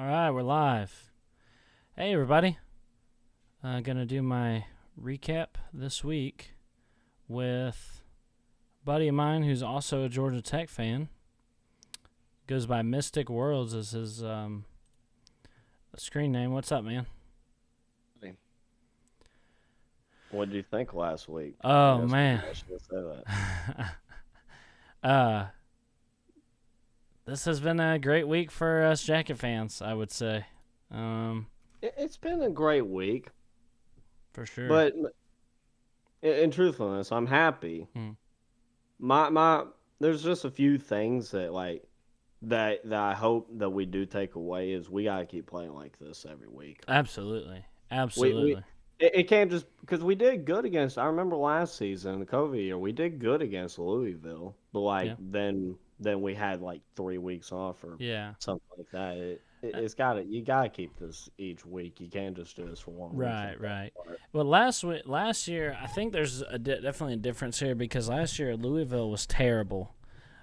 All right, we're live. Hey, everybody. Gonna do my recap this week with a buddy of mine who's also a Georgia Tech fan. Goes by Mystic Worlds as his screen name. What's up, man? What did you think last week? Oh, man. I should say that. This has been a great week for us Jacket fans, I would say. It's been a great week, For sure. but in truthfulness, I'm happy. There's just a few things that I hope that we do take away is we gotta keep playing like this every week. Absolutely. It can't just because we did good against. I remember last season, the COVID year, we did good against Louisville, but then we had like 3 weeks off or something like that. You gotta keep this each week. You can't just do this for 1 week. Right. Well, last year, I think there's definitely a difference here because last year Louisville was terrible,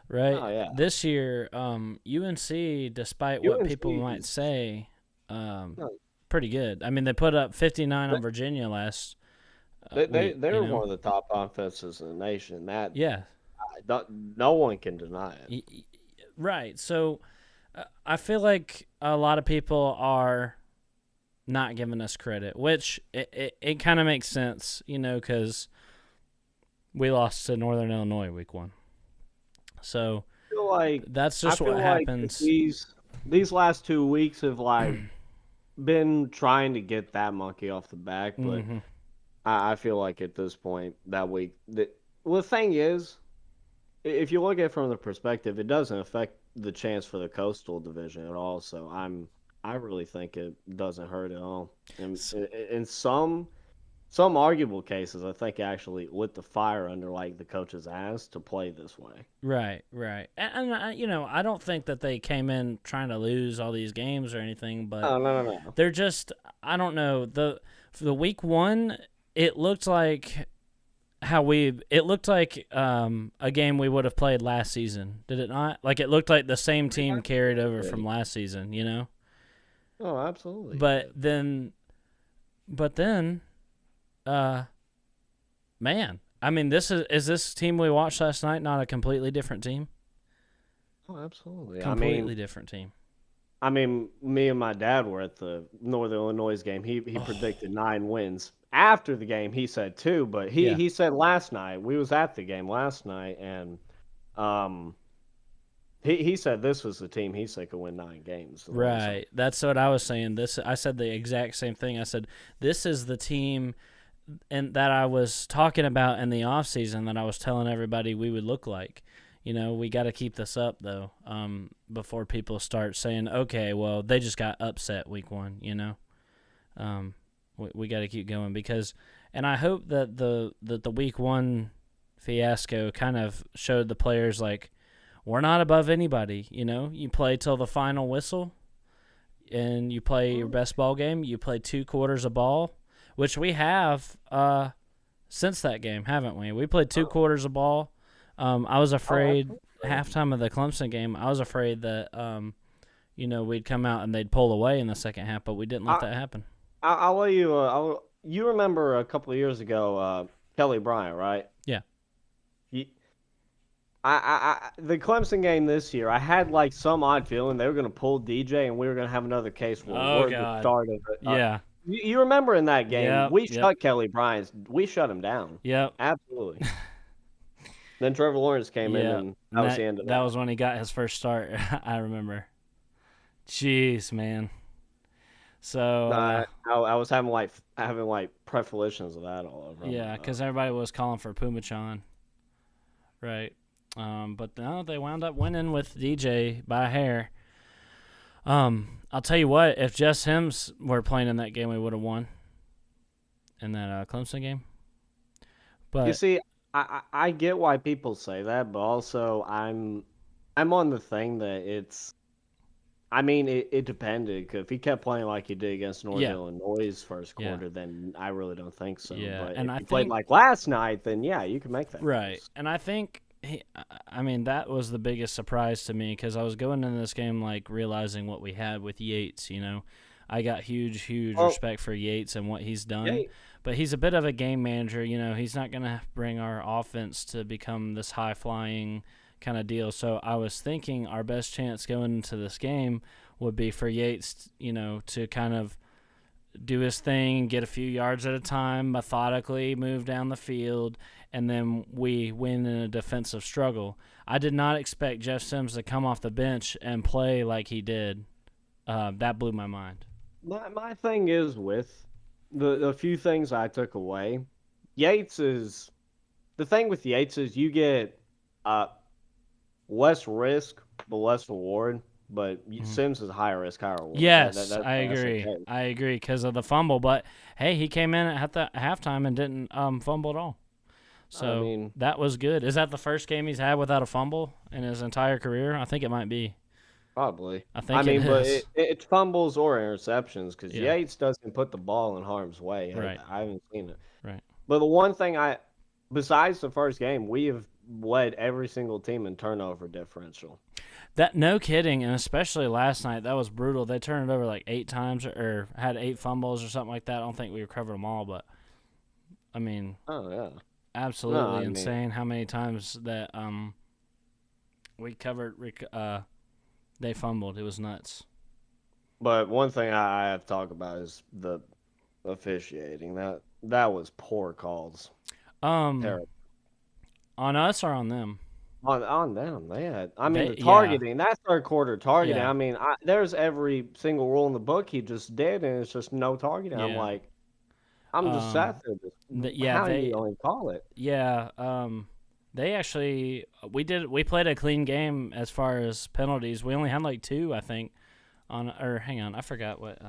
right? Oh, yeah. This year, UNC, despite what people might say, pretty good. I mean, they put up 59 on Virginia last. They're one of the top offenses in the nation. No one can deny it. Right. So I feel like a lot of people are not giving us credit, which it kind of makes sense, because we lost to Northern Illinois week 1. So I feel like that's just what happens. These last 2 weeks have been trying to get that monkey off the back, but I feel like at this point that week, the thing is, if you look at it from the perspective, it doesn't affect the chance for the Coastal Division at all. So I really think it doesn't hurt at all. And in some arguable cases, I think it actually lit the fire under the coach's ass to play this way. Right. And I don't think that they came in trying to lose all ththese games or anything, but no. They're just, I don't know, for the week 1, it looked like a game we would have played last season, did it not? Like, it looked like the same team carried over from last season, Oh, absolutely. But then, man, I mean, is this team we watched last night not a completely different team? Oh, absolutely. Completely different team. I mean, me and my dad were at the Northern Illinois game. He predicted 9 wins. After the game, he said 2, but he said last night, we was at the game last night, and he said this was the team he said could win 9 games. Right. That's what I was saying. I said the exact same thing. I said, this is the team that I was talking about in the offseason that I was telling everybody we would look like. We got to keep this up, though, before people start saying, okay, well, they just got upset week 1, We got to keep going and I hope that the week 1 fiasco kind of showed the players, we're not above anybody, You play till the final whistle, and you play your best ball game. You play 2 quarters of ball, which we have since that game, haven't we? We played 2 quarters of ball. I was afraid halftime of the Clemson game. I was afraid that we'd come out and they'd pull away in the second half, but we didn't let that happen. I'll let you. You remember a couple of years ago, Kelly Bryant, right? Yeah. The Clemson game this year, I had some odd feeling they were going to pull DJ and we were going to have another case where the start of it. Yeah. You remember in that game, we shut Kelly Bryant. We shut him down. Yep. Absolutely. Then Trevor Lawrence came in, and that was the end of that. That was when he got his first start, I remember. Jeez, man. So I was having prefolitions of that all over. Yeah, because everybody was calling for Pumachan. Right. But no, they wound up winning with DJ by a hair. I'll tell you what, if Jess Hims were playing in that game, we would have won in that Clemson game. But you see, I get why people say that, but also I'm on the thing that it's. I mean, it depended. Cause if he kept playing like he did against Northern Illinois' first quarter, then I really don't think so. Yeah, but and if I he played like last night, then yeah, you can make that. Right, case. and I think I mean, that was the biggest surprise to me because I was going into this game like realizing what we had with Yates. I got huge respect for Yates and what he's done. Yeah. But he's a bit of a game manager. He's not going to bring our offense to become this high flying kind of deal. So I was thinking our best chance going into this game would be for Yates, to kind of do his thing, get a few yards at a time, methodically move down the field, and then we win in a defensive struggle. I did not expect Jeff Sims to come off the bench and play like he did. That blew my mind. My thing is with the few things I took away, the thing with Yates is you get less risk but less reward. But Sims is higher risk, higher reward. Yes, I agree. Okay. I agree because of the fumble. But, hey, he came in at the halftime and didn't fumble at all. So that was good. Is that the first game he's had without a fumble in his entire career? I think it might be. Probably. But it's fumbles or interceptions because Yates doesn't put the ball in harm's way. Right. I haven't seen it. Right. But the one thing besides the first game, we have led every single team in turnover differential. That no kidding, and especially last night, that was brutal. They turned it over like 8 times or had 8 fumbles or something like that. I don't think we recovered them all, but I mean, absolutely insane how many times that we covered. They fumbled. It was nuts. But one thing I have to talk about is the officiating. That was poor calls. Terrible. On us or on them? On them, the targeting. That's third quarter targeting. Yeah. I mean, there's every single rule in the book he just did, and it's just no targeting. Yeah. I'm like, I'm just sat there. How do you only call it? Yeah. They actually we played a clean game as far as penalties. We only had like 2, I think. Hang on, I forgot what.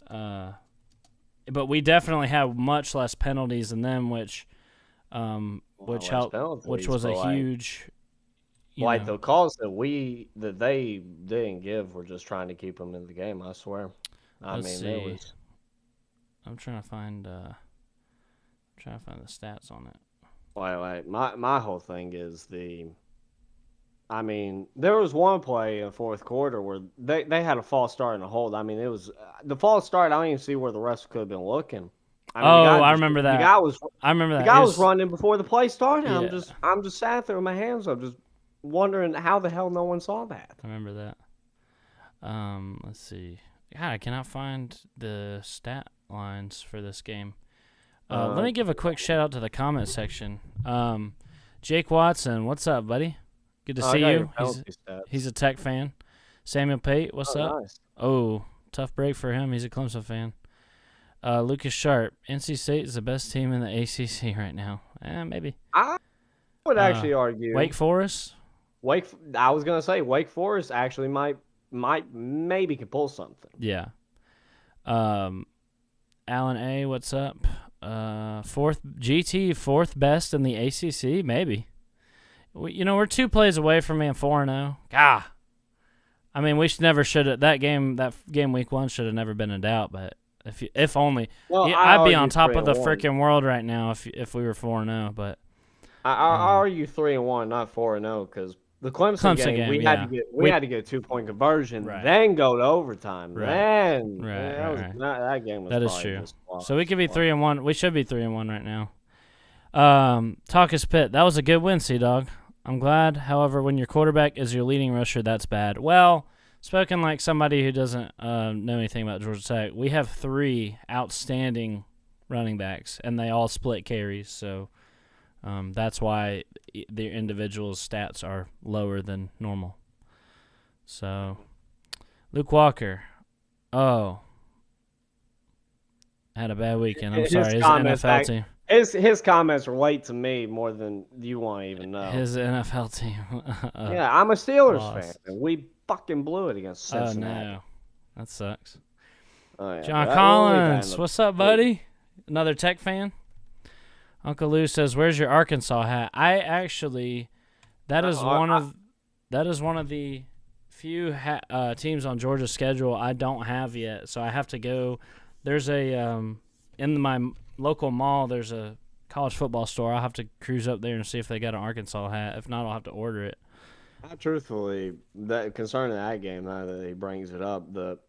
But we definitely have much less penalties than them, which helped, which was a huge. The calls that they didn't give were just trying to keep them in the game. I swear. Let's see. I'm trying to find the stats on it. Wait. My whole thing is there was one play in fourth quarter where they had a false start and a hold. I mean, it was the false start. I don't even see where the rest could have been looking. I remember that. The guy was running before the play started. Yeah. I'm just sat there with my hands up, just wondering how the hell no one saw that. I remember that. Let's see. God, I cannot find the stat lines for this game. Let me give a quick shout out to the comment section. Jake Watson, what's up, buddy? Good to see you. He's a Tech fan. Samuel Pate, what's up? Nice. Oh, tough break for him. He's a Clemson fan. Lucas Sharp, NC State is the best team in the ACC right now. Maybe. I would actually argue. Wake Forest? I was going to say Wake Forest actually maybe could pull something. Yeah. Alan A, what's up? Fourth best in the ACC, maybe. We're 2 plays away from being 4-0. I mean, that game week 1 should have never been in doubt, but if only. Well, I'd be on top of the freaking world right now if we were 4-0, but I argue 3-1, not 4-0, because the Clemson game we had to get a 2-point conversion, then go to overtime. That game was. That is true. So we could be 3-1. We should be 3-1 right now. Talkus Pitt, that was a good win, Sea-Dog. I'm glad. However, when your quarterback is your leading rusher, that's bad. Well, spoken like somebody who doesn't know anything about Georgia Tech, we have 3 outstanding running backs, and they all split carries. So that's why their individual stats are lower than normal. So, Luke Walker, had a bad weekend. I'm sorry. His NFL team. His comments relate to me more than you want to even know. His NFL team. I'm a Steelers fan, and we fucking blew it against Cincinnati. Oh, no. That sucks. Oh, yeah. John Collins, what's up, buddy? Another Tech fan? Uncle Lou says, "Where's your Arkansas hat?" That is one of the few teams on Georgia's schedule I don't have yet. So I have to go. There's a in my local mall. There's a college football store. I'll have to cruise up there and see if they got an Arkansas hat. If not, I'll have to order it. Truthfully, that concerning that game, now that he brings it up, the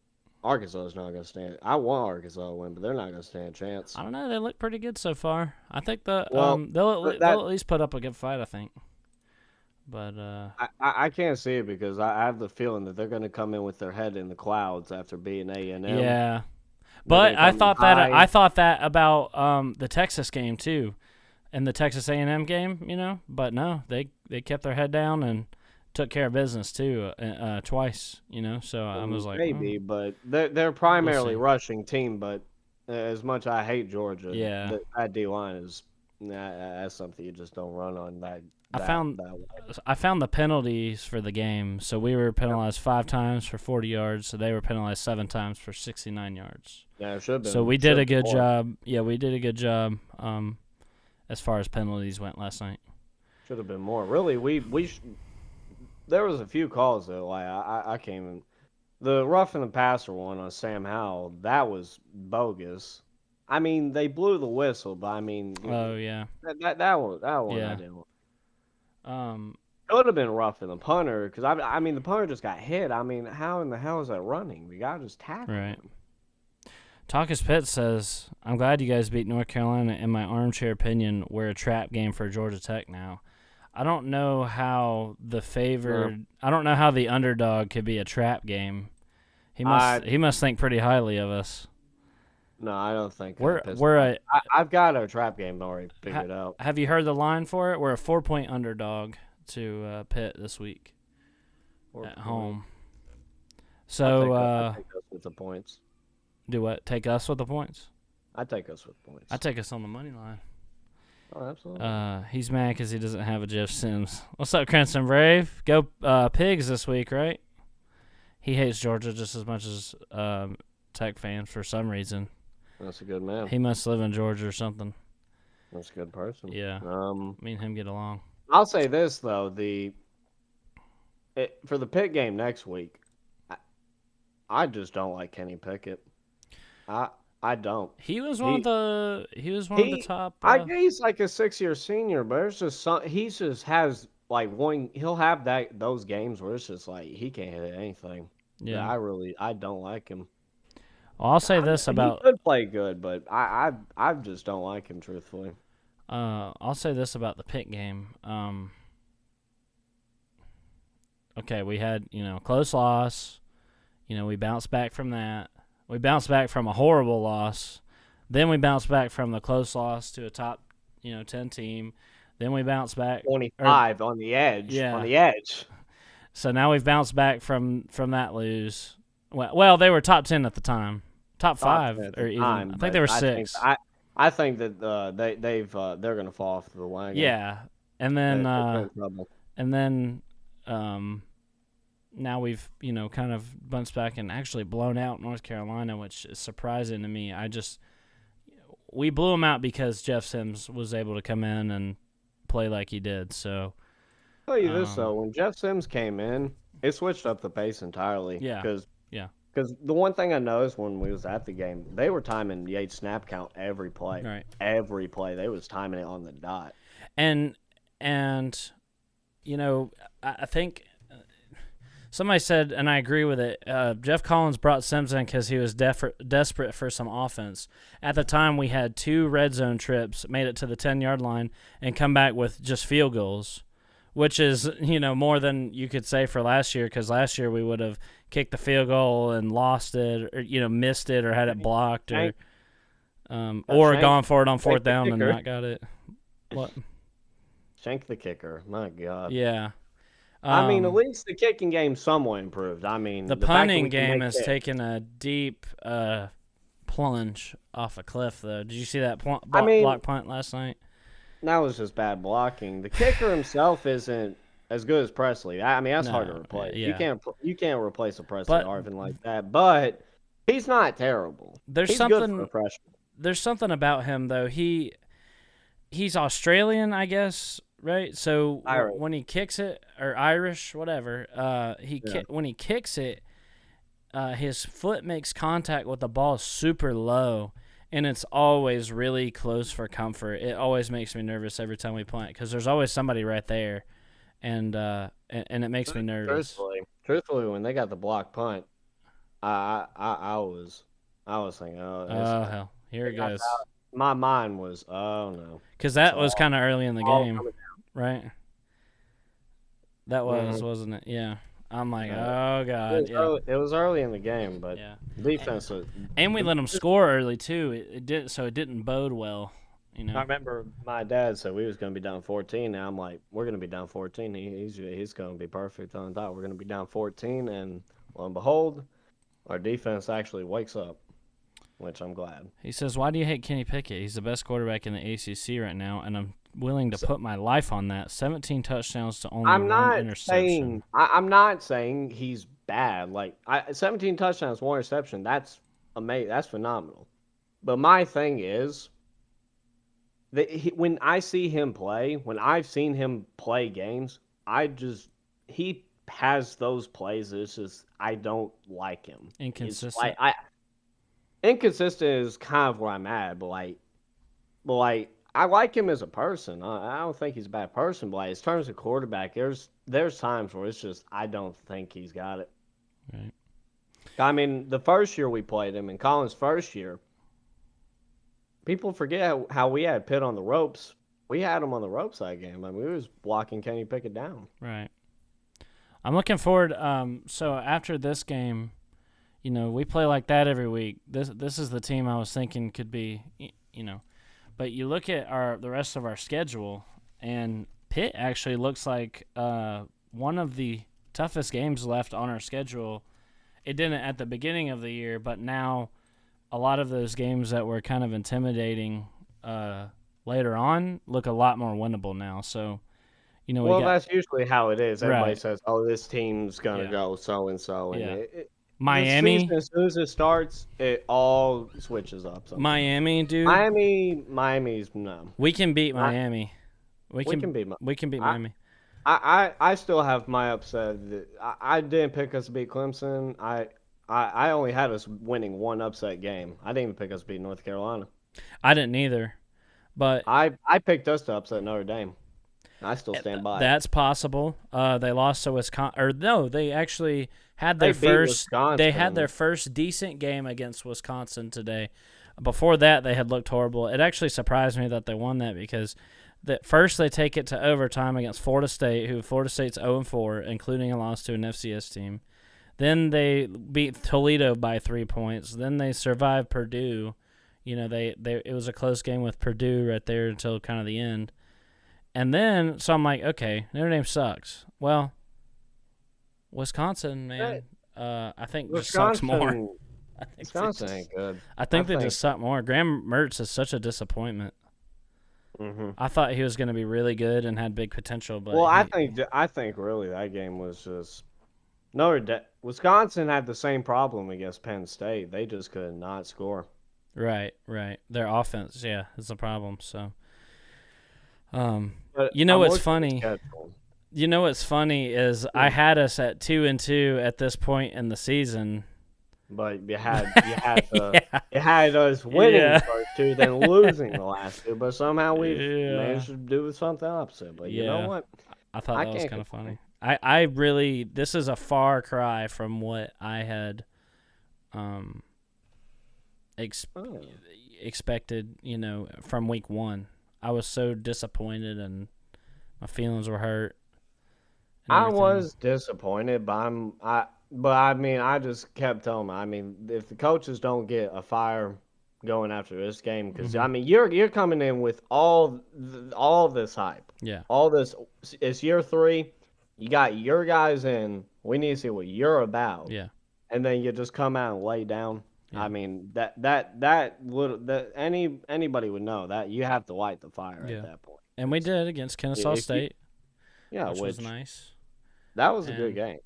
Arkansas is not going to stand. I want Arkansas to win, but they're not going to stand a chance. I don't know. They look pretty good so far. I think Well, they'll that at least put up a good fight. I think. But I can't see it because I have the feeling that they're going to come in with their head in the clouds after beating A&M. yeah. They're But gonna come high. I thought that about the Texas game too, and the Texas A&M game. You know, but no, they kept their head down and took care of business too twice. You know, so I was like, maybe, oh, but they're primarily see. rushing team. But as much I hate Georgia, Yeah. that D line is that's something you just don't run on that. I found the penalties for the game. So we were penalized 5 times for 40 yards. So they were penalized 7 times for 69 yards. Yeah, it should have been. So we did a good job. Yeah, we did a good job as far as penalties went last night. Should have been more. Really, there was a few calls though. Like I came in the rough and the passer one on Sam Howell. That was bogus. I mean, they blew the whistle, but I mean, Oh yeah. that one Yeah. I didn't. Um. It would have been rough in the punter because I mean the punter just got hit. I mean, how in the hell is that running? The guy just tackled Right. him. Talkus Pitt says, "I'm glad you guys beat North Carolina. In my armchair opinion, we're a trap game for Georgia Tech now. I don't know how the favored. I don't know how the underdog could be a trap game. He must think pretty highly of us. No, I don't think I've got our trap game already figured out. Have you heard the line for it? We're a 4-point underdog to Pitt this week at home. So I take us with the points. Do what? Take us with the points? I take us with points. I take us on the money line. Oh, absolutely. He's mad because he doesn't have a Jeff Sims. What's up, Cranston Brave? Go Pigs this week, right? He hates Georgia just as much as Tech fans for some reason. That's a good man. He must live in Georgia or something. That's a good person. Yeah. Me and him get along. I'll say this though, for the Pitt game next week, I just don't like Kenny Pickett. I don't. He was one of the top. I guess he's like a 6-year senior, but it's just he just has like one. He'll have those games where it's just like he can't hit anything. Yeah. I don't like him. Well, I'll say this about. He could play good, but I just don't like him, truthfully. I'll say this about the Pitt game. Okay, we had close loss. We bounced back from that. We bounced back from a horrible loss. Then we bounced back from the close loss to a top 10 team. Then we bounced back 25 on the edge. Yeah. On the edge. So now we've bounced back from that lose. Well, they were top 10 at the time. Top 5 or even. I think they were 6. I think that they're going to fall off the wagon. Yeah. And then now we've kind of bounced back and actually blown out North Carolina, which is surprising to me. We blew them out because Jeff Sims was able to come in and play like he did. So I'll tell you this though, when Jeff Sims came in, it switched up the pace entirely. Yeah. Because the one thing I noticed when we was at the game, they were timing Yates' snap count every play. Right. Every play, they was timing it on the dot. And I think somebody said, and I agree with it, Jeff Collins brought Sims in because he was desperate for some offense. At the time, we had 2 red zone trips, made it to the 10-yard line, and come back with just field goals, which is, more than you could say for last year, because last year we would have kicked the field goal and lost it, or, missed it, or had it blocked, or gone for it on 4th down and not got it. What? Shank the kicker. My God. Yeah. I mean, at least the kicking game somewhat improved. I mean, the punting game has taken a deep plunge off a cliff, though. Did you see that block punt last night? That was just bad blocking. The kicker himself isn't as good as Presley. I mean, that's hard to replace. Yeah. You can't replace a Presley Arvin like that. But he's not terrible. He's good for a freshman. There's something about him though. He's Australian, I guess, right? So when he kicks it, or Irish, whatever, when he kicks it, his foot makes contact with the ball super low, and it's always really close for comfort. It always makes me nervous every time we punt because there's always somebody right there, and it makes me nervous. Truthfully, when they got the block punt, I was thinking, oh hell, here it goes. My mind was, oh no, because that was kind of early in the game, right? That was, wasn't it? Yeah. I'm like, oh god, it was early in the game, but defense. And we let them score early too. It didn't bode well. You know. I remember my dad said we was going to be down 14. Now I'm like, we're going to be down 14. He's going to be perfect on that. We're going to be down 14, and lo and behold, our defense actually wakes up, which I'm glad. He says, "Why do you hate Kenny Pickett? He's the best quarterback in the ACC right now, and I'm willing to put my life on that. 17 touchdowns to only one interception." I'm not saying he's bad. Like 17 touchdowns, 1 interception. That's amazing. That's phenomenal. But my thing is, when I see him play, when I've seen him play games, he has those plays. It's just I don't like him. Inconsistent. Inconsistent is kind of where I'm at, but I like him as a person. I don't think he's a bad person, but in terms of quarterback, there's times where it's just I don't think he's got it. Right. I mean, the first year we played him, in Colin's first year, people forget how we had Pitt on the ropes. We had him on the ropes that game. I mean, we was blocking Kenny Pickett down. Right. I'm looking forward. So after this game, you know, we play like that every week. This is the team I was thinking could be, you know. But you look at the rest of our schedule, and Pitt actually looks like one of the toughest games left on our schedule. It didn't at the beginning of the year, but now a lot of those games that were kind of intimidating later on look a lot more winnable now. So, you know, that's usually how it is. Everybody right. says, "Oh, this team's gonna go so and so," and Miami. As soon as it starts, it all switches up. Sometimes. Miami, dude. Miami's no. We can beat Miami. We can beat Miami. I still have my upset. I didn't pick us to beat Clemson. I only had us winning one upset game. I didn't even pick us to beat North Carolina. I didn't either. But I picked us to upset Notre Dame. I still stand by. That's possible. They lost to Wisconsin, or no, they actually had their first. They had their first decent game against Wisconsin today. Before that, they had looked horrible. It actually surprised me that they won that because first they take it to overtime against Florida State, who Florida State's 0-4, including a loss to an FCS team. Then they beat Toledo by 3 points. Then they survived Purdue. You know, it was a close game with Purdue right there until kind of the end. And then, so I'm like, okay, Notre Dame sucks. Well, Wisconsin, man, I think just sucks more. Wisconsin ain't good. I think they just suck more. Graham Mertz is such a disappointment. Mm-hmm. I thought he was going to be really good and had big potential, but I think really that game was just Wisconsin had the same problem against Penn State. They just could not score. Right. Their offense, is the problem. So. You know what's funny? You know what's funny is I had us at 2-2 at this point in the season. But you had us winning the first two, then losing the last two. But somehow we managed to do something opposite. But you know what? I thought that was kind of funny. I really, this is a far cry from what I had expected, you know, from week one. I was so disappointed and my feelings were hurt. I was disappointed, but I just kept telling them. I mean, if the coaches don't get a fire going after this game, because I mean, you're coming in with all this hype. Yeah. All this. It's year 3. You got your guys in. We need to see what you're about. Yeah. And then you just come out and lay down. Yeah. I mean, anybody would know that you have to light the fire at that point. And we did against Kennesaw State. Which was nice. That was a good game.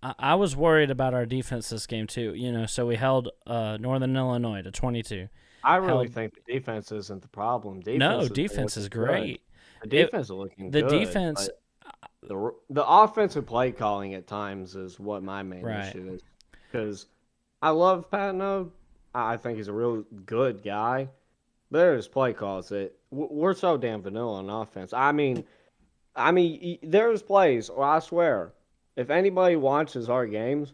I was worried about our defense this game too. You know, so we held Northern Illinois to 22. I really think the defense isn't the problem. Defense is great. The defense is looking good. The defense. The offensive play calling at times is what my main issue is. Because I love Patino. I think he's a real good guy. There's play calls that we're so damn vanilla on offense. There's plays. Well, I swear, if anybody watches our games,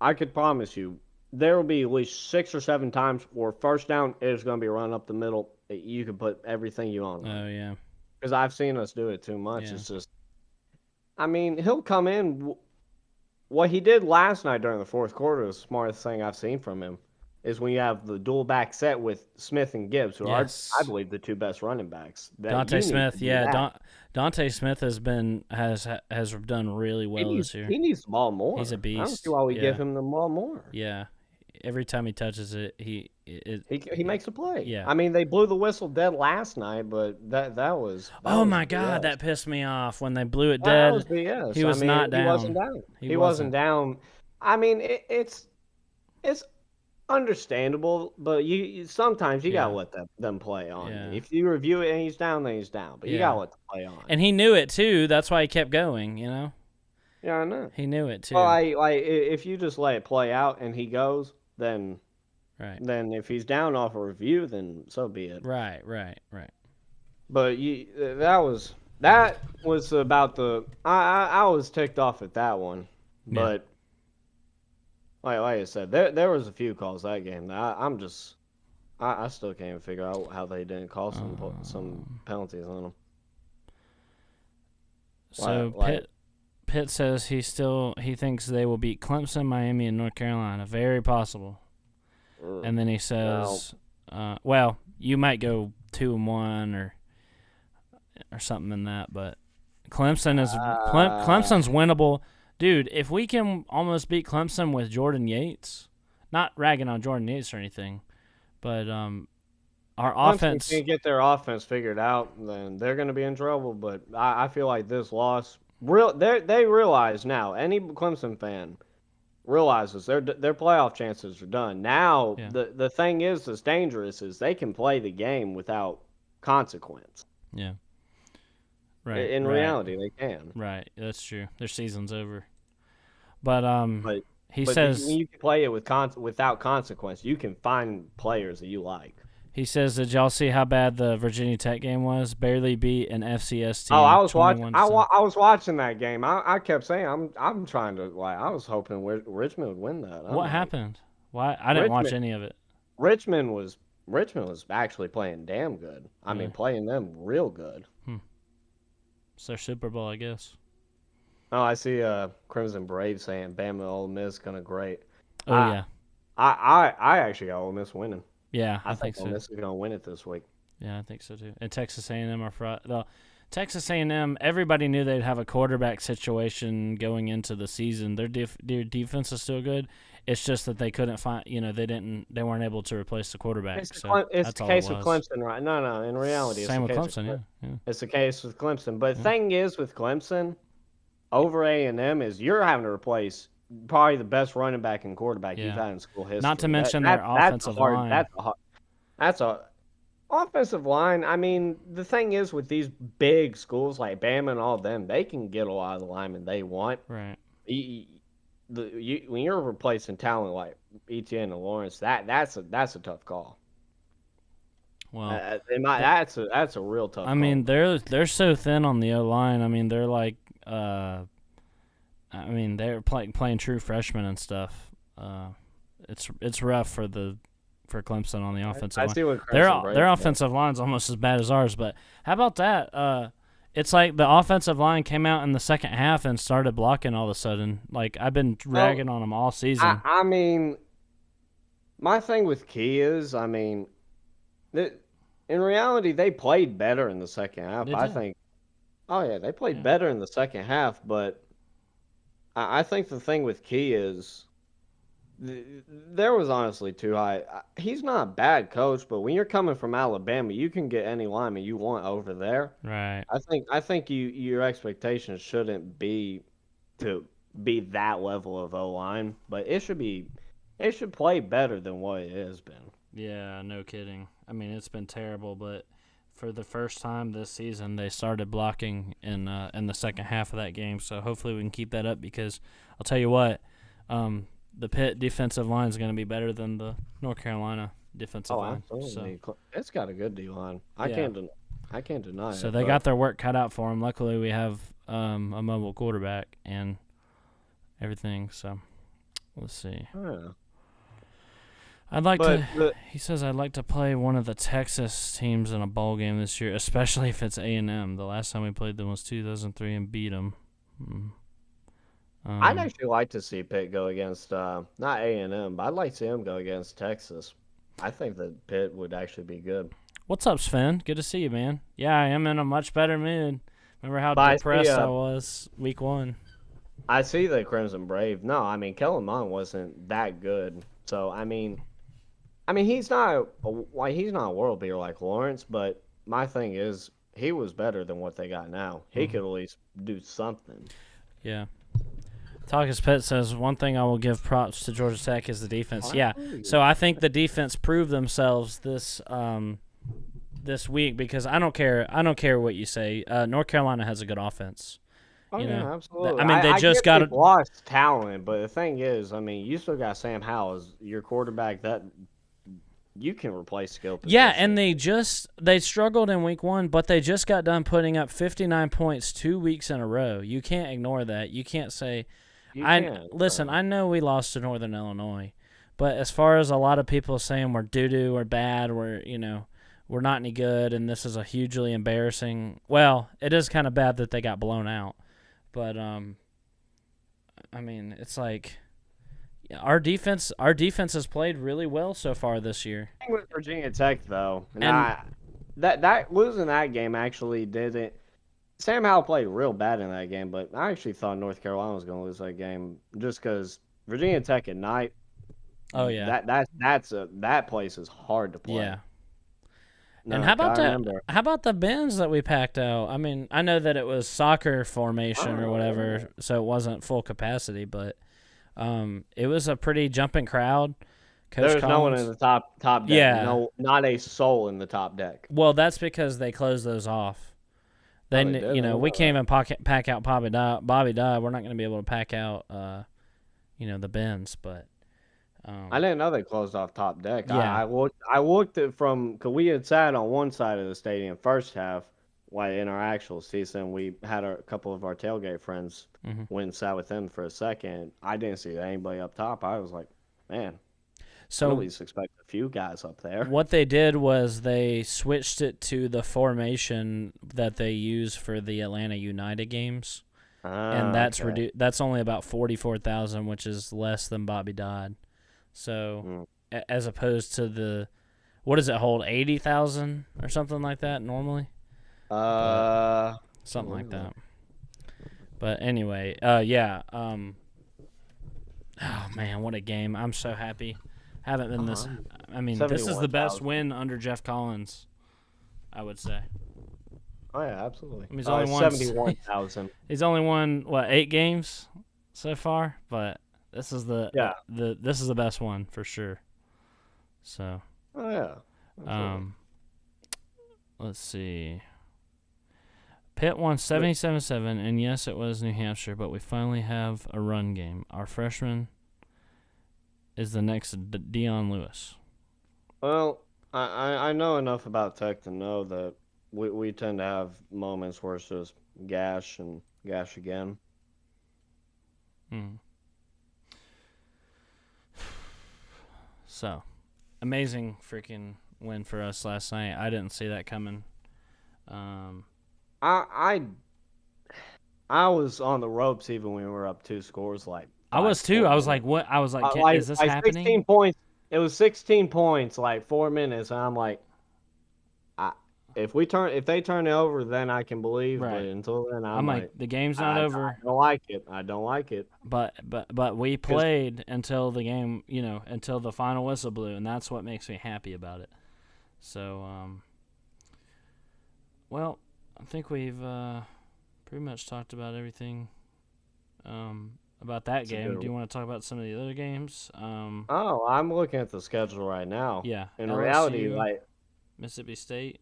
I could promise you there will be at least 6 or 7 times where first down is going to be run up the middle. You can put everything you want. Oh yeah. Because I've seen us do it too much. Yeah. It's just, he'll come in. What he did last night during the fourth quarter is the smartest thing I've seen from him. Is when you have the dual back set with Smith and Gibbs, who are, I believe, the 2 best running backs. Dante Smith, yeah. Dante Smith has done really well this year. He needs the ball more. He's a beast. I don't see why we give him the ball more. Yeah. Every time he touches it, he makes a play. Yeah. I mean, they blew the whistle dead last night, but that was. Oh my God, that pissed me off when they blew it dead. That was BS. He was not down. He wasn't down. He wasn't down. I mean, it's understandable, but you sometimes you gotta let them play on. Yeah. If you review it and he's down, then he's down. But you gotta let the play on. And he knew it too. That's why he kept going. You know. Yeah, I know. He knew it too. Well, if you just let it play out and he goes, then Then if he's down off a review, then so be it. Right. But that was about the. I was ticked off at that one, but. Like I said, there was a few calls that game that I still can't even figure out how they didn't call some penalties on them. So Pitt says he thinks they will beat Clemson, Miami, and North Carolina. Very possible. And then he says, well, you might go 2-1 or something in that, but Clemson's winnable. Dude, if we can almost beat Clemson with Jordan Yates, not ragging on Jordan Yates or anything, but our offense can't get their offense figured out, then they're going to be in trouble. But I feel like this loss, they realize now. Any Clemson fan realizes their playoff chances are done. Now the thing that's dangerous is they can play the game without consequence. Yeah. Right. In reality, they can. Right. That's true. Their season's over. But he says when you can play it without consequence, you can find players that you like. He says, "Did y'all see how bad the Virginia Tech game was? Barely beat an FCS team." Oh, I was watching. I was watching that game. I kept saying, I'm trying to I was hoping Richmond would win that. What happened? Why? I didn't watch any of it. Richmond was actually playing damn good. I mean, playing them real good. It's their Super Bowl, I guess. Oh, I see Crimson Brave saying Bama Ole Miss gonna great. Oh yeah. I actually got Ole Miss winning. Yeah, I think so. Ole Miss is gonna win it this week. Yeah, I think so too. And Texas A&M are Texas A&M. Everybody knew they'd have a quarterback situation going into the season. Their defense is still good. It's just that they couldn't find. They weren't able to replace the quarterback. It's the case with Clemson, right? No. In reality, same with Clemson. Yeah. It's the case with Clemson. But the thing is, with Clemson, over A&M is you're having to replace probably the best running back and quarterback you've had in school history. Not to mention their offensive line. That's a offensive line. I mean, the thing is with these big schools like Bama and all of them, they can get a lot of the linemen they want. Right. When you're replacing talent like Etienne and Lawrence, that's a tough call. Well, that's a real tough. I mean, they're so thin on the O line. I mean, they're like, they're playing true freshmen and stuff. It's rough for Clemson on the offensive line. I see what their offensive line's almost as bad as ours. But how about that? It's like the offensive line came out in the second half and started blocking all of a sudden. Like, I've been ragging on them all season. I mean, my thing with Key is, in reality, they played better in the second half. I think. Oh yeah, they played better in the second half, but I think the thing with Key is there was honestly too high. He's not a bad coach, but when you're coming from Alabama, you can get any lineman you want over there. Right. I think your expectations shouldn't be to be that level of O-line, but it should play better than what it has been. Yeah, no kidding. I mean, it's been terrible, but for the first time this season, they started blocking in the second half of that game. So hopefully we can keep that up because I'll tell you what, the Pitt defensive line is going to be better than the North Carolina defensive line. Absolutely. So, it's got a good D line. I can't deny it. So they got their work cut out for them. Luckily, we have a mobile quarterback and everything. So let's see. He says I'd like to play one of the Texas teams in a bowl game this year, especially if it's A&M. The last time we played them was 2003 and beat them. I'd actually like to see Pitt go against not A&M, but I'd like to see them go against Texas. I think that Pitt would actually be good. What's up, Sven? Good to see you, man. Yeah, I am in a much better mood. Remember how depressed I was week 1? I see the Crimson Brave. No, I mean, Kellen Mond wasn't that good. So, I mean, he's not a world beater like Lawrence, but my thing is he was better than what they got now. He could at least do something. Yeah. Talkus Pitt says, one thing I will give props to Georgia Tech is the defense. Yeah, so I think the defense proved themselves this week because I don't care what you say. North Carolina has a good offense. Absolutely. I mean, they just got lost talent, but the thing is, I mean, you still got Sam Howell as your quarterback that you can replace skill position. Yeah, and they struggled in week 1, but they just got done putting up 59 points 2 weeks in a row. You can't ignore that. You can't say listen, I know we lost to Northern Illinois, but as far as a lot of people saying we're doo-doo or bad, we're not any good and this is a hugely embarrassing. Well, it is kind of bad that they got blown out. But I mean, it's like our defense has played really well so far this year. With Virginia Tech though, that losing that game actually didn't. Sam Howell played real bad in that game, but I actually thought North Carolina was going to lose that game just because Virginia Tech at night. Oh yeah, that place is hard to play. Yeah. And how about the bins that we packed out? I mean, I know that it was soccer formation or whatever, so it wasn't full capacity, but it was a pretty jumping crowd. There's no one in the top deck. Yeah. No, not a soul in the top deck. Well, that's because they closed those off. Then we can't even pack out Bobby Dye. We're not going to be able to pack out the bins, but. I didn't know they closed off top deck. Yeah. I looked at because we had sat on one side of the stadium first half, while in our actual season we had a couple of our tailgate friends went and sat with them for a second. I didn't see anybody up top. I was like, man, so at least expect a few guys up there. What they did was they switched it to the formation that they use for the Atlanta United games, and that's that's only about 44,000, which is less than Bobby Dodd. So, as opposed to what does it hold, 80,000 or something like that normally? Something like that. But anyway, yeah. Oh man, what a game! I'm so happy. Haven't been this. I mean, this is the best win under Jeff Collins, I would say. Oh yeah, absolutely. I mean, he's only won 71,000. He's only won 8 games so far, but. This is this is the best one for sure. So. Oh yeah. Absolutely. Let's see. Pitt won 77-7, and yes, it was New Hampshire, but we finally have a run game. Our freshman is the next Dion Lewis. Well, I know enough about Tech to know that we tend to have moments where it's just gash and gash again. So, amazing freaking win for us last night. I didn't see that coming. I was on the ropes even when we were up 2 scores. I was too. I was like, what? I was like, is this happening? 16 points. It was 16 points, 4 minutes, and I'm like, if they turn it over, then I can believe. Right. But until then, I'm like, the game's not over. I don't like it. I don't like it. But we played until the game, until the final whistle blew, and that's what makes me happy about it. So, well, I think we've pretty much talked about everything about that game. Do you want to talk about some of the other games? I'm looking at the schedule right now. Yeah. In LSU, reality, Mississippi State.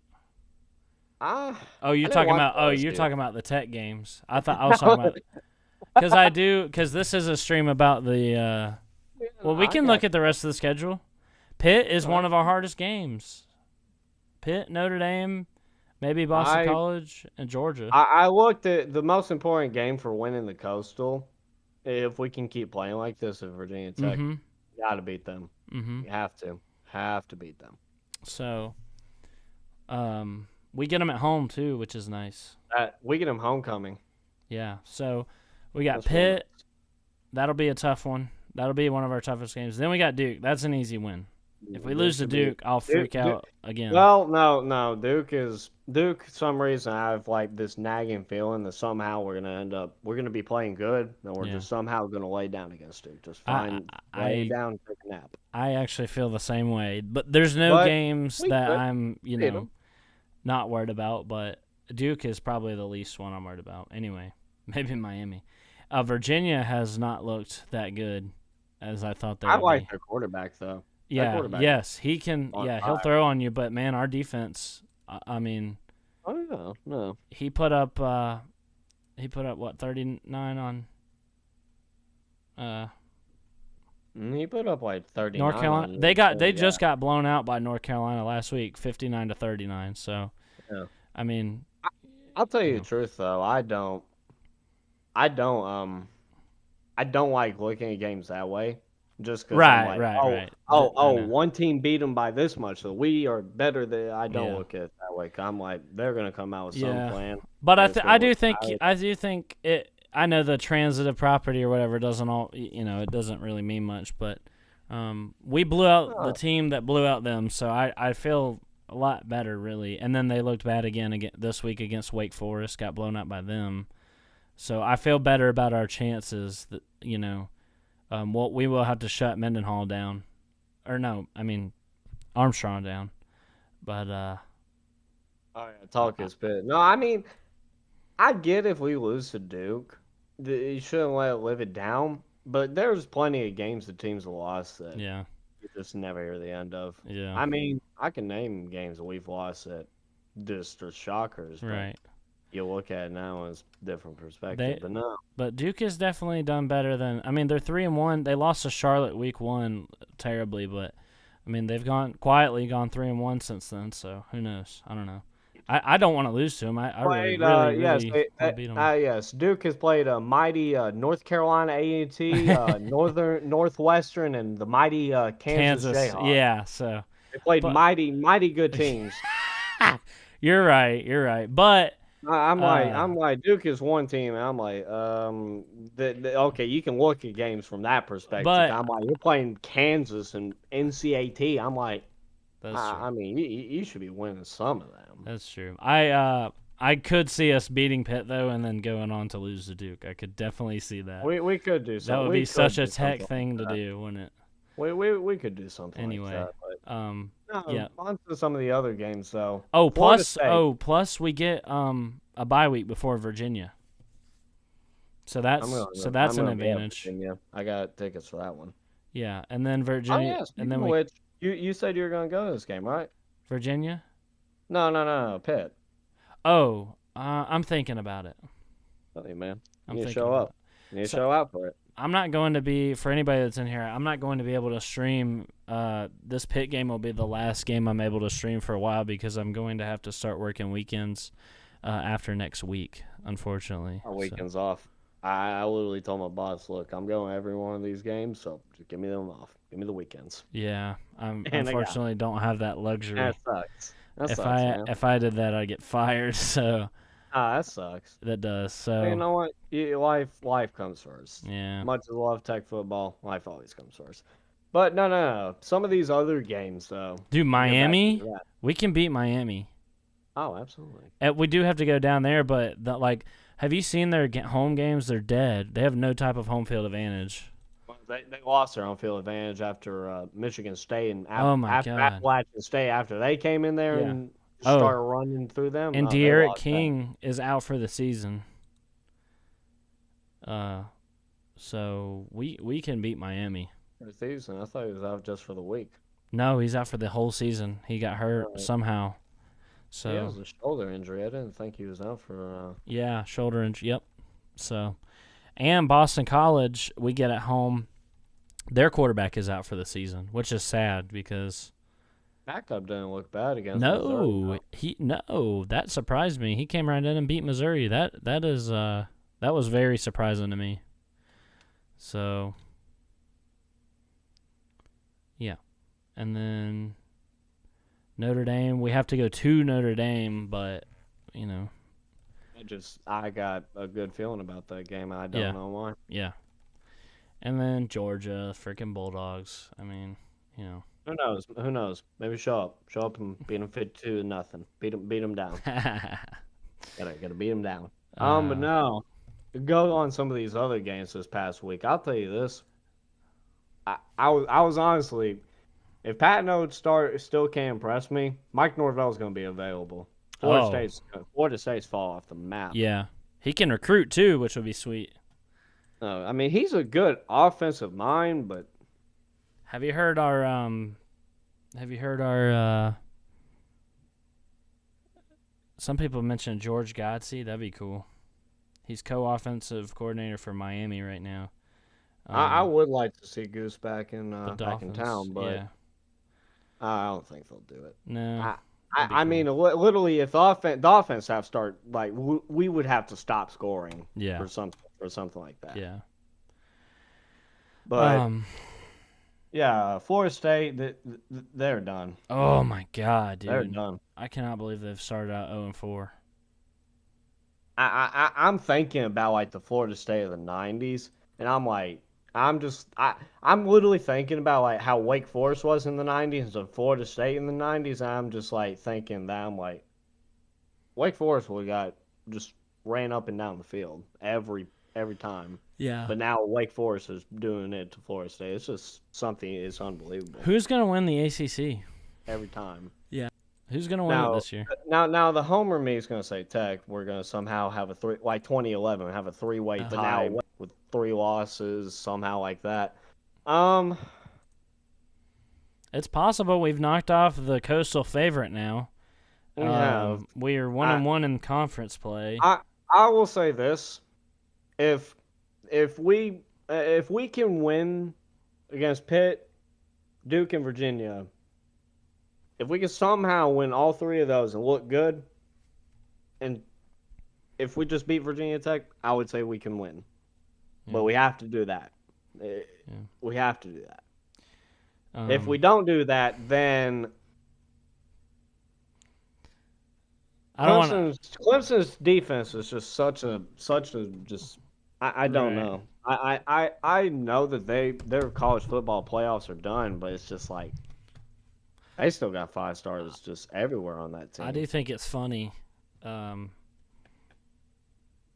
You're talking about the Tech games. I was talking about because this is a stream about the Well, we can look at the rest of the schedule. Pitt is All one right. of our hardest games. Pitt, Notre Dame, maybe Boston College, and Georgia. I looked at the most important game for winning the Coastal. If we can keep playing like this at Virginia Tech, Mm-hmm. you got to beat them. Mm-hmm. You have to beat them. So, we get them at home too, which is nice. We get them homecoming. Yeah. So, we got That's Pitt. That'll be a tough one. That'll be one of our toughest games. Then we got Duke. That's an easy win. If we lose to Duke, I'll freak out again. Well, no. Duke. Some reason I have like this nagging feeling that somehow we're gonna be playing good, and we're just somehow gonna lay down against Duke. Just lay down, and take a nap. I actually feel the same way, but there's no games that I'm not worried about. But Duke is probably the least one I'm worried about. Anyway, maybe Miami. Virginia has not looked that good as I thought they would. I like their quarterback though. Yeah, yes, he can. He'll throw on you, but man, our defense. I mean, no. He put up what 39 on. He put up like 39. North Carolina. They just got blown out by North Carolina last week, 59-39. So, yeah. I mean, I'll tell you the truth though. I don't like looking at games that way. Just because right. One team beat them by this much, so we are better than. I don't look at it that way. 'Cause I'm like, they're gonna come out with some plan. But I do think it. I know the transitive property or whatever doesn't it doesn't really mean much, but we blew out the team that blew out them, so I feel a lot better really. And then they looked bad again this week against Wake Forest, got blown out by them, so I feel better about our chances that we will have to shut Mendenhall down. Or no, I mean Armstrong down. But talk is bit. No, I mean I get if we lose to Duke, you shouldn't let it live it down. But there's plenty of games the teams have lost that you just never hear the end of. Yeah. I mean, I can name games that we've lost that just are shockers. Right. You look at it now as a different perspective, but no. But Duke has definitely done better than. I mean, they're 3-1. They lost to Charlotte week 1 terribly, but I mean they've quietly gone 3-1 since then. So who knows? I don't know. I don't want to lose to them. I really want to beat them. Yes, Duke has played a mighty North Carolina A&T, Northwestern, and the mighty Kansas Jayhawks. Yeah, so they played mighty good teams. You're right. But I'm like Duke is one team, and I'm like, okay, you can look at games from that perspective. But I'm like, you're playing Kansas and NCAT. I'm like, I mean, you should be winning some of them. That's true. I could see us beating Pitt though, and then going on to lose to Duke. I could definitely see that. We could do something. That would be such a Tech thing to do, wouldn't it? We could do something. Anyway, like that, but, on to some of the other games though. Plus we get a bye week before Virginia. So that's an advantage. I got tickets for that one. Yeah, and then Virginia. And then you said you were going to go to this game, right? Virginia? No, Pitt. Oh, I'm thinking about it. Tell you, man. You need to show up. You need to show out for it. I'm not going to be, for anybody that's in here, I'm not going to be able to stream. This Pitt game will be the last game I'm able to stream for a while because I'm going to have to start working weekends after next week, unfortunately. Our weekend's off. I literally told my boss, look, I'm going to every one of these games, so just give me them off. Give me the weekends. Yeah, I unfortunately don't have that luxury. That sucks. If I did that, I'd get fired. So that sucks. That does. So you know what? Life comes first. Yeah. Much as I love Tech football, life always comes first. But no. Some of these other games, though. Dude, Miami, we can beat Miami. Oh, absolutely. We do have to go down there, but have you seen their home games? They're dead. They have no type of home field advantage. They lost their home field advantage after Michigan State and after Appalachian State. After they came in there and started running through them. And De'Aaron King is out for the season. So we can beat Miami. For the season? I thought he was out just for the week. No, he's out for the whole season. He got hurt somehow. So he has a shoulder injury. I didn't think he was out for. Shoulder injury. Yep. So, and Boston College, we get at home. Their quarterback is out for the season, which is sad because Backup didn't look bad against Missouri. that surprised me. He came right in and beat Missouri. That was very surprising to me. So yeah. And then Notre Dame, we have to go to Notre Dame, but I got a good feeling about that game. I don't know why. Yeah. And then Georgia, freaking Bulldogs. I mean, Who knows? Who knows? Maybe show up and beat them 52-0. Beat them down. gotta beat them down. But no, go on some of these other games this past week. I'll tell you this. I was honestly, if Pat Node still can't impress me, Mike Norvell's going to be available. Florida State's fall off the map. Yeah, he can recruit too, which would be sweet. I mean, he's a good offensive mind, but have you heard our some people mentioned George Godsey? That'd be cool. He's co-offensive coordinator for Miami right now. I would like to see Goose back in town, but yeah. I don't think they'll do it. No. I mean, literally, if the offense have start like we would have to stop scoring. Yeah. For something like that. Yeah. But yeah, Florida State, they're done. Oh my God, dude! They're done. I cannot believe they've started out 0-4. I'm thinking about like the Florida State of the '90s, and I'm literally thinking about like how Wake Forest was in the '90s and Florida State in the '90s. And I'm just like thinking that I'm like Wake Forest just ran up and down the field every time. Yeah. But now Wake Forest is doing it to Florida State. It's just something. It's unbelievable. Who's gonna win the ACC? Every time. Yeah. Who's gonna win it this year? Now the homer me is gonna say Tech. We're gonna somehow have 2011 have a three-way tie with 3 losses somehow like that. It's possible. We've knocked off the Coastal favorite now. We have. We are 1-1 in conference play. I will say this: if we can win against Pitt, Duke, and Virginia, if we can somehow win all 3 of those and look good, and if we just beat Virginia Tech, I would say we can win. Yeah. But we have to do that. We have to do that. If we don't do that, then Clemson's defense is just such a I don't know. I know that their college football playoffs are done, but it's just like they still got 5 stars just everywhere on that team. I do think it's funny how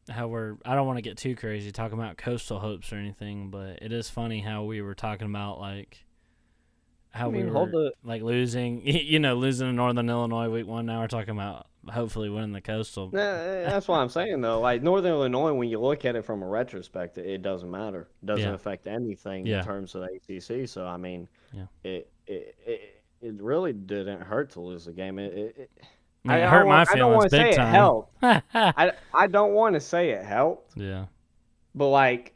I don't want to get too crazy talking about Coastal hopes or anything, but it is funny how we were talking about like how we were like losing to Northern Illinois week 1. Now we're talking about hopefully winning the Coastal. That's what I'm saying though. Like Northern Illinois, when you look at it from a retrospect, it doesn't matter. It doesn't affect anything in terms of the ACC. So I mean, it really didn't hurt to lose the game. It hurt my feelings big time. It helped. I don't want to say it helped. Yeah. But like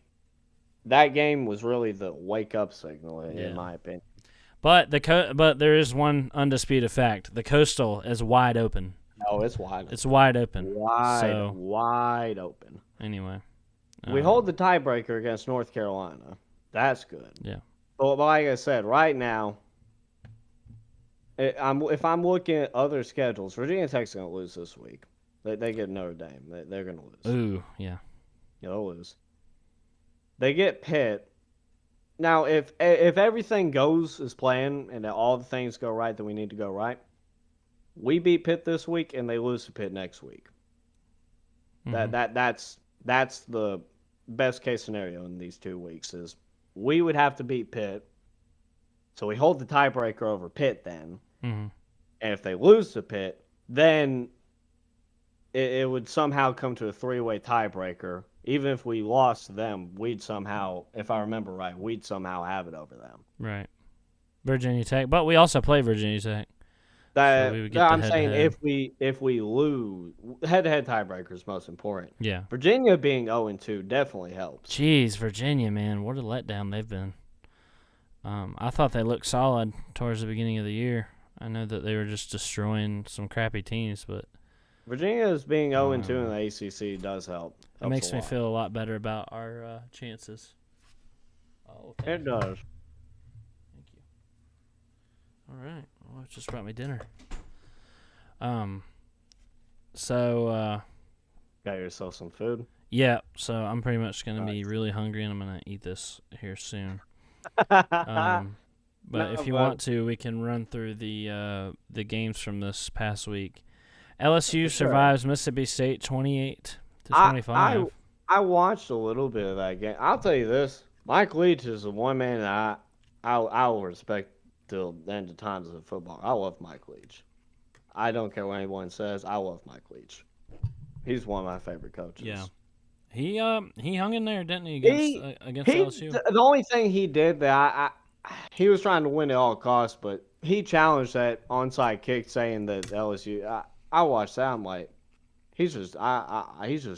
that game was really the wake up signal in my opinion. But but there is one undisputed fact: the Coastal is wide open. Oh, it's wide open. It's wide open. Wide open. Anyway. We hold the tiebreaker against North Carolina. That's good. Yeah. But like I said, right now, if I'm looking at other schedules, Virginia Tech's going to lose this week. They get Notre Dame. They're going to lose. Ooh, yeah. They'll lose. They get Pitt. Now, if everything goes as planned and all the things go right that we need to go right, we beat Pitt this week and they lose to Pitt next week. Mm-hmm. That's the best case scenario in these 2 weeks is we would have to beat Pitt. So we hold the tiebreaker over Pitt then. Mm-hmm. And if they lose to Pitt, then it would somehow come to a 3-way tiebreaker. Even if we lost to them, we'd somehow, if I remember right, we'd somehow have it over them. Right. Virginia Tech. But we also play Virginia Tech. I'm saying if we lose, head-to-head tiebreaker is most important. Yeah. Virginia being 0-2 definitely helps. Jeez, Virginia, man, what a letdown they've been. I thought they looked solid towards the beginning of the year. I know that they were just destroying some crappy teams, but Virginia's being 0-2 in the ACC does help. It makes me feel a lot better about our chances. Oh, it does. Thank you. All right. Well, it just brought me dinner. So. Got yourself some food? Yeah. So I'm pretty much going to be really hungry, and I'm going to eat this here soon. But if you want to, we can run through the games from this past week. LSU survives Mississippi State 28-25. I watched a little bit of that game. I'll tell you this: Mike Leach is the one man that I will respect till the end of times of football. I love Mike Leach. I don't care what anyone says. I love Mike Leach. He's one of my favorite coaches. Yeah, he hung in there, didn't he, against LSU? The only thing he did that he was trying to win at all costs, but he challenged that onside kick, saying that LSU. I watched that. I'm like, he's just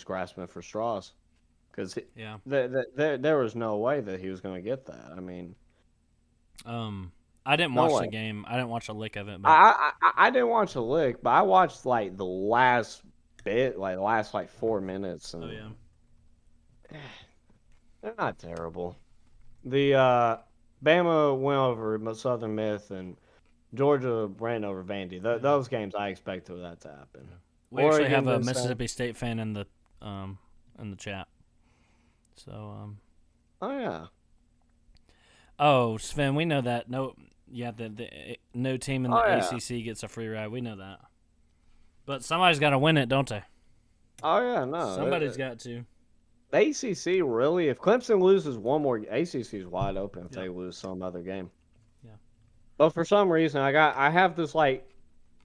grasping for straws, because there was no way that he was going to get that. I mean, I didn't watch the game. I didn't watch a lick of it. But I didn't watch a lick, but I watched like the last bit, like the last 4 minutes. And, they're not terrible. The Bama went over Southern Miss, and Georgia ran over Vandy. Those games, I expected that to happen. We actually have a Mississippi State fan in the chat. So Oh yeah. Oh, Sven, we know that. No team in the ACC gets a free ride. We know that. But somebody's got to win it, don't they? Oh yeah, no. Somebody's got to. The ACC, really, if Clemson loses one more, ACC is wide open if they lose some other game. Yeah. But for some reason, I have this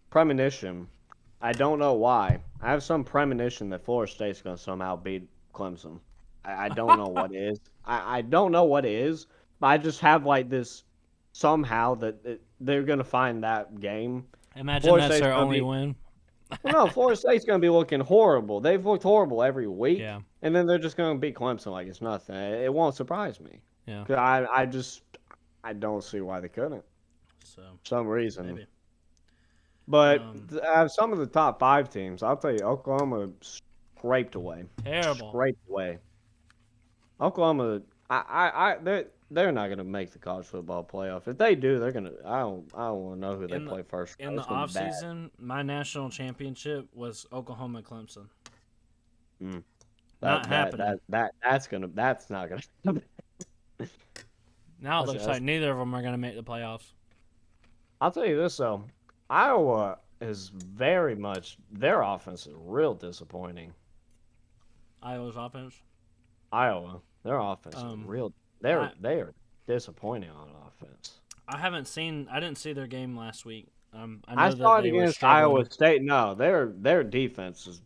premonition. I don't know why. I have some premonition that Florida State's going to somehow beat Clemson. I don't know what it is. I don't know what it is, but I just have this somehow that they're going to find that game. Imagine Florida that's their only win. Well, no, Florida State's going to be looking horrible. They've looked horrible every week. Yeah. And then they're just going to beat Clemson like it's nothing. It won't surprise me. Yeah. 'Cause I don't see why they couldn't. So for some reason. Maybe. But some of the top 5 teams, I'll tell you, Oklahoma scraped away. Terrible. Scraped away. Oklahoma, they're not going to make the college football playoff. If they do, they're going to. I don't want to know who they play first. In the offseason, my national championship was Oklahoma and Clemson. Not happening. That's not gonna happen. Now it looks like neither of them are gonna make the playoffs. I'll tell you this though, Iowa is very much their offense is real disappointing. Iowa's offense. Their offense is real. They are disappointing on offense. I didn't see their game last week. I saw it against Iowa State. No, their defense is.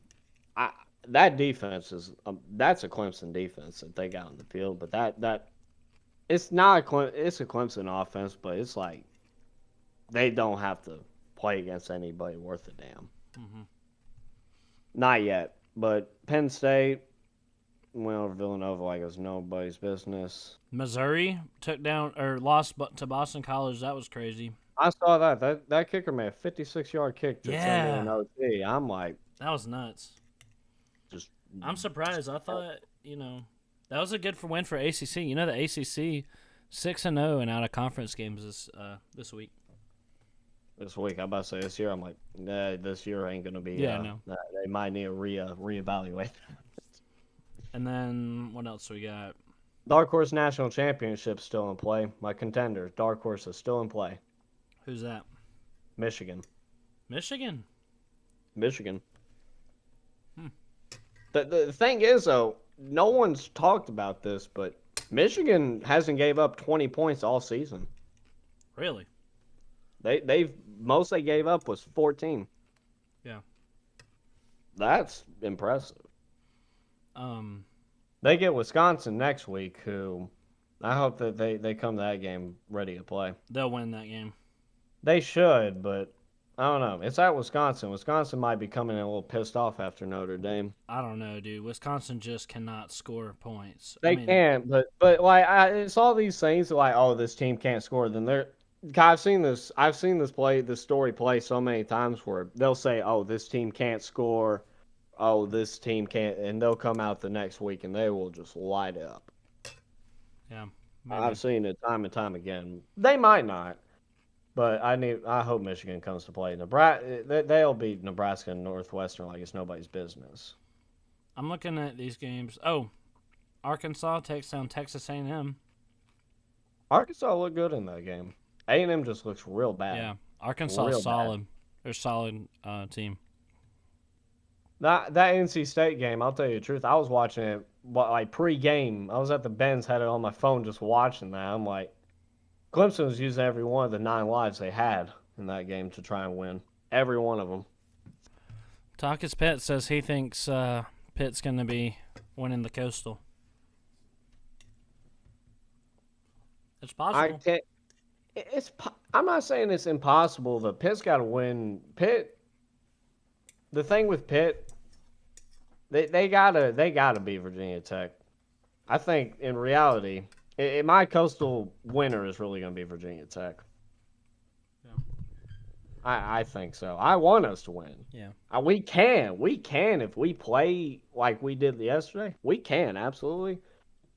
That defense is that's a Clemson defense that they got on the field, but that it's not it's a Clemson offense, but it's like they don't have to play against anybody worth a damn. Mm-hmm. Not yet, but Penn State went over Villanova like it was nobody's business. Missouri lost to Boston College. That was crazy. I saw that kicker made a 56-yard kick to send in an OT. I'm like, that was nuts. I'm surprised. I thought, that was a good win for ACC. The ACC 6-0 in out of conference games this week. This week, I'm about to say this year. I'm like, nah, this year ain't gonna be. No. They might need to reevaluate. And then what else we got? Dark Horse National Championship still in play. My contender, Dark Horse, is still in play. Who's that? Michigan. Michigan. The thing is, though, no one's talked about this, but Michigan hasn't gave up 20 points all season. Really? Most they gave up was 14. Yeah. That's impressive. They get Wisconsin next week, who I hope that they come to that game ready to play. They'll win that game. They should, but I don't know. It's at Wisconsin. Wisconsin might be coming in a little pissed off after Notre Dame. I don't know, dude. Wisconsin just cannot score points. They can't, but like it's all these things like, oh, this team can't score. Then they're I've seen this. I've seen this story play so many times where they'll say, oh, this team can't score. Oh, this team can't, and they'll come out the next week and they will just light it up. Yeah, maybe. I've seen it time and time again. They might not, but I hope Michigan comes to play. Nebraska, they'll beat Nebraska and Northwestern like it's nobody's business. I'm looking at these games. Oh, Arkansas takes down Texas A&M. Arkansas looked good in that game. A&M just looks real bad. Yeah, Arkansas is solid. They're a solid team. That NC State game, I'll tell you the truth. I was watching it like pre-game. I was at the Benz, had it on my phone, just watching that. I'm like, Clemson was using every one of the 9 lives they had in that game to try and win. Every one of them. Takis Pitt says he thinks Pitt's going to be winning the Coastal. It's possible. I'm not saying it's impossible, but Pitt's got to win. Pitt. The thing with Pitt, they gotta beat Virginia Tech. I think in reality, my Coastal winner is really gonna be Virginia Tech. Yeah. I think so. I want us to win. Yeah. We can if we play like we did yesterday. We can absolutely,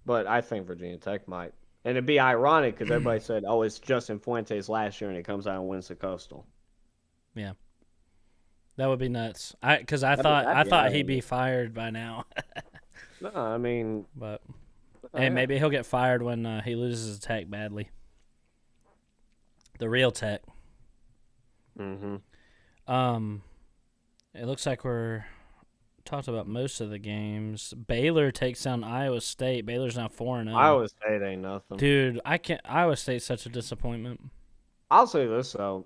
but I think Virginia Tech might. And it'd be ironic because everybody said, "Oh, it's Justin Fuentes last year," and he comes out and wins the Coastal. Yeah. That would be nuts. I thought he'd be fired by now. No, I mean, but hey, maybe he'll get fired when he loses to Tech badly. The real Tech. Mm-hmm. It looks like we're talked about most of the games. Baylor takes down Iowa State. Baylor's now 4-0. Iowa State ain't nothing, dude. Iowa State's such a disappointment. I'll say this though.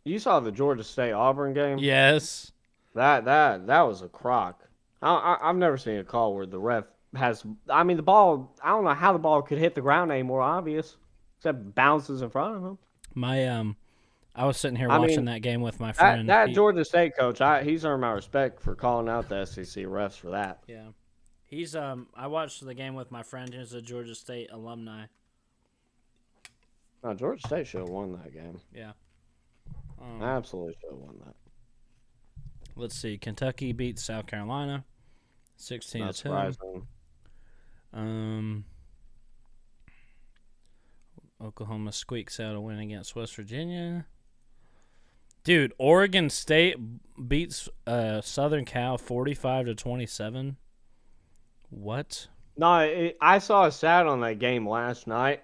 You saw the Georgia State Auburn game? Yes. That was a crock. I've never seen a call where the ref has. I mean, the ball. I don't know how the ball could hit the ground any more obvious, except bounces in front of him. I was sitting here watching that game with my friend. That Georgia State coach, he's earned my respect for calling out the SEC refs for that. Yeah, he's. I watched the game with my friend who's a Georgia State alumni. No, Georgia State should have won that game. Yeah. Absolutely should have won that. Let's see. Kentucky beats South Carolina, 16-10. Not surprising. Oklahoma squeaks out a win against West Virginia. Dude, Oregon State beats Southern Cal 45-27. What? No, I saw a stat on that game last night.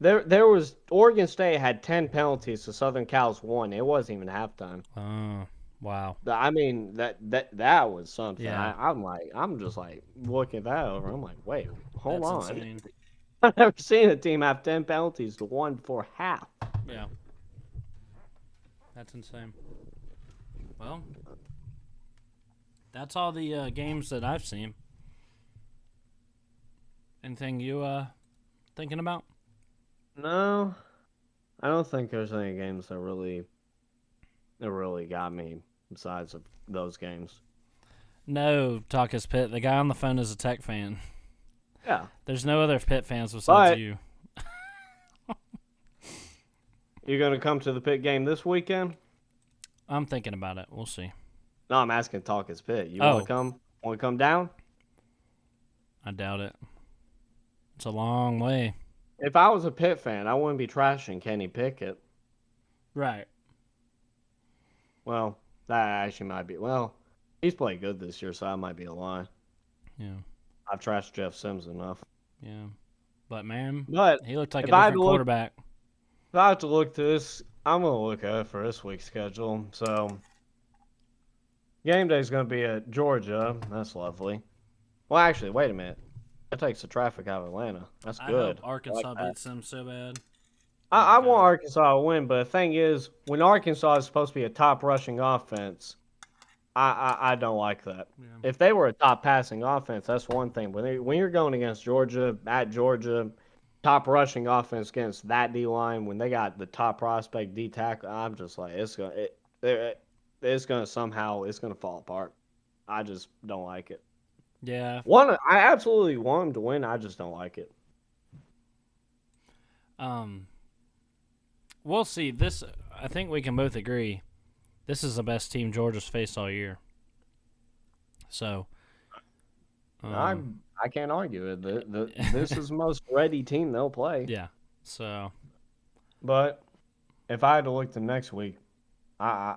There was Oregon State had 10 penalties to Southern Cal's 1. It wasn't even halftime. Oh, wow. I mean that was something. Yeah. I'm just like looking at that over. I'm like, wait, hold That's on. insane. I've never seen a team have 10 penalties to 1 before half. Yeah. That's insane. Well, that's all the games that I've seen. Anything you thinking about? No, I don't think there's any games that really got me besides of those games. No, Takis Pitt. The guy on the phone is a Tech fan. Yeah. There's no other Pitt fans besides you. You gonna come to the Pitt game this weekend? I'm thinking about it. We'll see. No, I'm asking Talkers Pitt. You want to come? Want to come down? I doubt it. It's a long way. If I was a Pitt fan, I wouldn't be trashing Kenny Pickett. Right. Well, that actually might be. Well, he's played good this year, so that might be a lie. Yeah. I've trashed Jeff Sims enough. Yeah. But, man, but he looked like a different quarterback. If I have to look to this, I'm going to look at it for this week's schedule. So, game day is going to be at Georgia. That's lovely. Well, actually, wait a minute. That takes the traffic out of Atlanta. That's good. I hope Arkansas beats them so bad. I want Arkansas to win, but the thing is, when Arkansas is supposed to be a top rushing offense, I don't like that. Yeah. If they were a top passing offense, that's one thing. When you're going against Georgia, at Georgia, top rushing offense against that D line when they got the top prospect D tackle. I'm just like it's gonna fall apart. I just don't like it. Yeah. I absolutely want them to win. I just don't like it. We'll see. This, I think we can both agree, this is the best team Georgia's faced all year. So, I can't argue it. This is the most ready team they'll play. yeah. So, but if I had to look to next week, I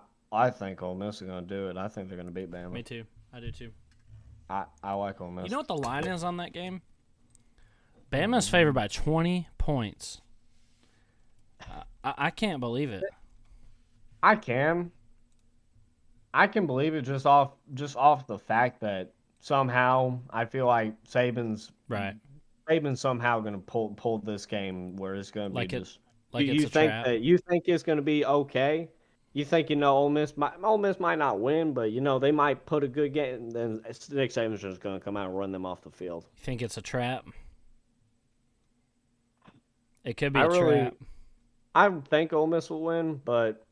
think Ole Miss is going to do it. I think they're going to beat Bama. Me too. I do too. I like Ole Miss. You know what the line is on that game? Bama's favored by 20 points. I can't believe it. I can believe it just off the fact that somehow I feel like Saban's somehow going to pull this game where it's going to be just. You think it's going to be okay? You think Ole Miss might not win, but they might put a good game. Then Nick Saban's just going to come out and run them off the field. You think it's a trap? It could be a trap. I think Ole Miss will win, but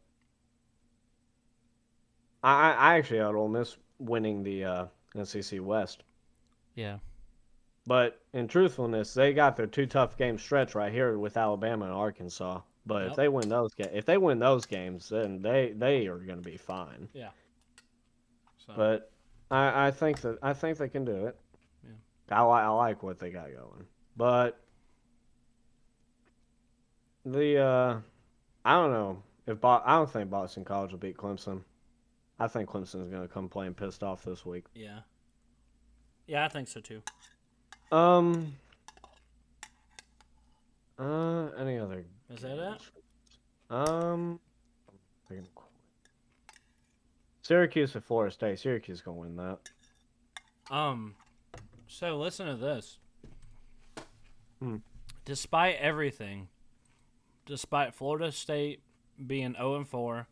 I actually had Ole Miss winning the SEC West. Yeah. But in truthfulness, they got their 2 tough game stretch right here with Alabama and Arkansas. But if they win those games, then they are going to be fine. Yeah. So. But I think they can do it. Yeah. I like what they got going. But I don't know I don't think Boston College will beat Clemson. I think Clemson is going to come playing pissed off this week. Yeah. Yeah, I think so too. Any other? Is that it? Syracuse at Florida State. Syracuse is going to win that. So listen to this. Despite everything, despite Florida State being 0-4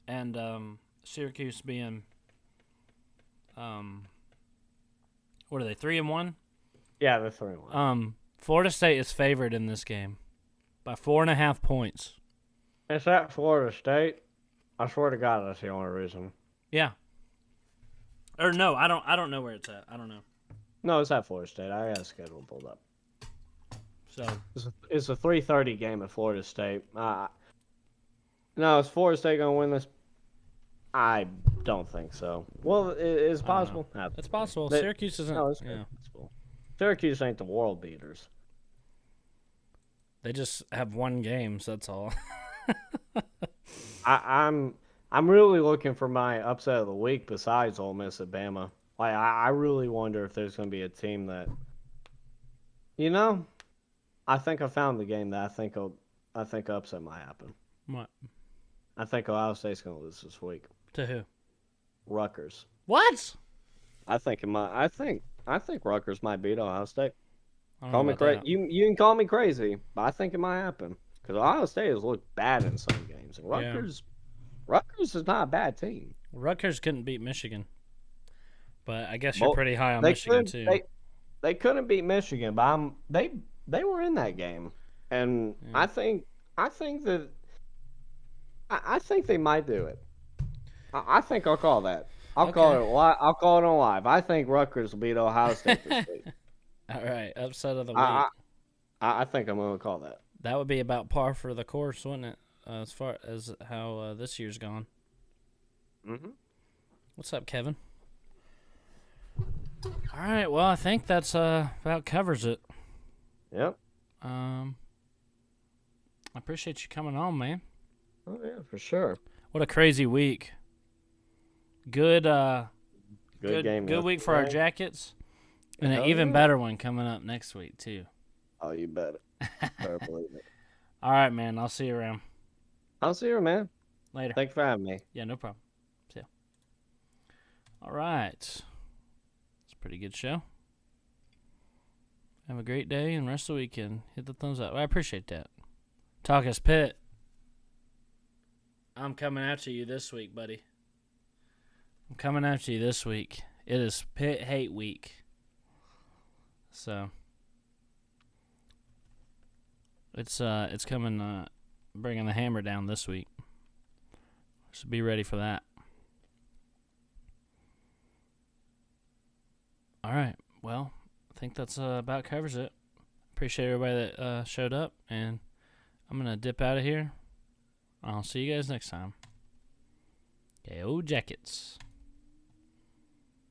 and Syracuse being what are they, 3-1? Yeah, they're 3-1. Florida State is favored in this game by 4.5 points. It's at Florida State. I swear to God, that's the only reason. Yeah. Or no, I don't know where it's at. I don't know. No, it's at Florida State. I got a schedule pulled up. So it's a 3:30 game at Florida State. No, is Florida State gonna win this? I don't think so. Well, it's possible. It's possible. Syracuse isn't. No, it's possible. Syracuse ain't the world beaters. They just have won games. That's all. I'm really looking for my upset of the week besides Ole Miss at Bama. Like I really wonder if there's gonna be a team that, I think I found the game that I think upset might happen. What? I think Ohio State's gonna lose this week. To who? Rutgers. What? I think Rutgers might beat Ohio State. Call me crazy. You can call me crazy, but I think it might happen because Ohio State has looked bad in some games, and Rutgers is not a bad team. Rutgers couldn't beat Michigan, but I guess you're pretty high on Michigan too. They couldn't beat Michigan, but they were in that game, and I think they might do it. I think I'll call that. I'll call it on live. I think Rutgers will beat Ohio State this week. All right, upset of the week. I think I'm going to call that. That would be about par for the course, wouldn't it? As far as how this year's gone. Mm-hmm. What's up, Kevin? All right, well, I think that's about covers it. Yep. I appreciate you coming on, man. Oh yeah, for sure. What a crazy week. Good game. Good week for our Jackets. And an even better one coming up next week, too. Oh, you bet it. Better believe it. All right, man. I'll see you around. I'll see you, man. Later. Thanks for having me. Yeah, no problem. See ya. All right. It's a pretty good show. Have a great day and rest of the weekend. Hit the thumbs up. I appreciate that. Talk us Pitt. I'm coming after you this week, buddy. I'm coming after you this week. It is Pitt Hate Week. So, It's coming, bringing the hammer down this week. So be ready for that. All right. Well, I think that's about covers it. Appreciate everybody that showed up, and I'm going to dip out of here. I'll see you guys next time. KO Jackets.